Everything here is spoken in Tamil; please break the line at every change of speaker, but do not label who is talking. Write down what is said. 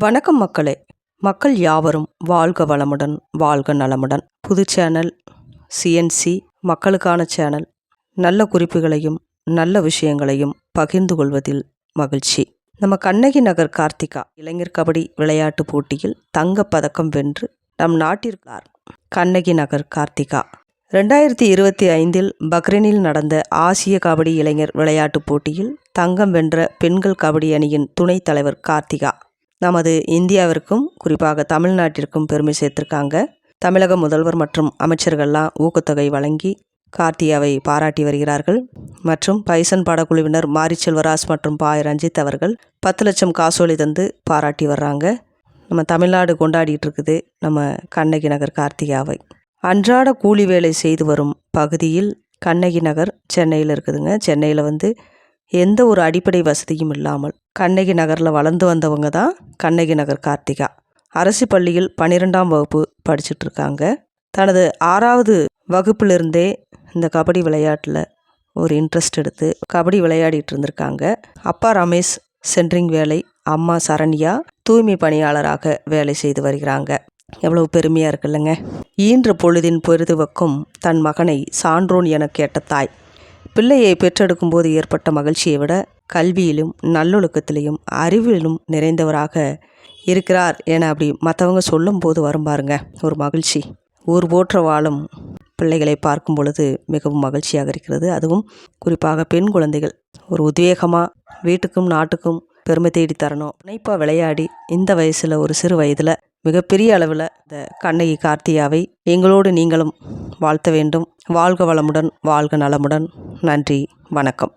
வணக்கம் மக்களே. மக்கள் யாவரும் வாழ்க வளமுடன், வாழ்க நலமுடன். புது சேனல் சிஎன்சி மக்களுக்கான சேனல். நல்ல குறிப்புகளையும் நல்ல விஷயங்களையும் பகிர்ந்து கொள்வதில் மகிழ்ச்சி. நம்ம கண்ணகி நகர் கார்த்திகா இளைஞர் கபடி விளையாட்டு போட்டியில் தங்கப்பதக்கம் வென்று நம் நாட்டிற்கார். கண்ணகி நகர் கார்த்திகா 2025 பக்ரைனில் நடந்த ஆசிய கபடி இளைஞர் விளையாட்டுப் போட்டியில் தங்கம் வென்ற பெண்கள் கபடி அணியின் துணைத் தலைவர் கார்த்திகா நமது இந்தியாவிற்கும் குறிப்பாக தமிழ்நாட்டிற்கும் பெருமை சேர்த்திருக்காங்க. தமிழக முதல்வர் மற்றும் அமைச்சர்கள்லாம் ஊக்கத்தொகை வழங்கி கார்த்திகாவை பாராட்டி வருகிறார்கள். மற்றும் பைசன் படக்குழுவினர் மாரி செல்வராஜ் மற்றும் பாய் ரஞ்சித் அவர்கள் 10 லட்சம் காசோலை தந்து பாராட்டி வர்றாங்க. நம்ம தமிழ்நாடு கொண்டாடிட்டு இருக்குது நம்ம கண்ணகி நகர் கார்த்திகாவை. அன்றாட கூலி வேலை செய்து வரும் பகுதியில் கண்ணகி நகர் சென்னையில் இருக்குதுங்க. சென்னையில் எந்த ஒரு அடிப்படை வசதியும் இல்லாமல் கண்ணகி நகரில் வளர்ந்து வந்தவங்க தான் கண்ணகி நகர் கார்த்திகா. அரசு பள்ளியில் 12ஆம் வகுப்பு படிச்சுட்ருக்காங்க. தனது 6வது வகுப்பிலிருந்தே இந்த கபடி விளையாட்டில் ஒரு இன்ட்ரெஸ்ட் எடுத்து கபடி விளையாடிட்டு இருந்திருக்காங்க. அப்பா ரமேஷ் சென்ட்ரிங் வேலை, அம்மா சரண்யா தூய்மை பணியாளராக வேலை செய்து வருகிறாங்க. எவ்வளவு பெருமையாக இருக்குல்லங்க. ஈன்ற பொழுதின் பொழுதுவக்கும் தன் மகனை சான்றோன் என கேட்ட தாய். பிள்ளையை பெற்றெடுக்கும் போது ஏற்பட்ட மகிழ்ச்சியை விட கல்வியிலும் நல்லொழுக்கத்திலையும் அறிவிலும் நிறைந்தவராக இருக்கிறார் என அப்படி மற்றவங்க சொல்லும் போது வரும் பாருங்க ஒரு மகிழ்ச்சி. ஊர் போற்ற வாழும் பிள்ளைகளை பார்க்கும் பொழுது மிகவும் மகிழ்ச்சியாக இருக்கிறது. அதுவும் குறிப்பாக பெண் குழந்தைகள் ஒரு உத்வேகமாக வீட்டுக்கும் நாட்டுக்கும் பெருமை தேடி தரணும். இணைப்பாக விளையாடி இந்த வயசில் ஒரு சிறு வயதில் மிகப்பெரிய அளவில் இந்த கண்ணகி கார்த்திகாவை எங்களோடு நீங்களும் வாழ்த்த வேண்டும். வாழ்க வளமுடன், வாழ்க நலமுடன். நன்றி, வணக்கம்.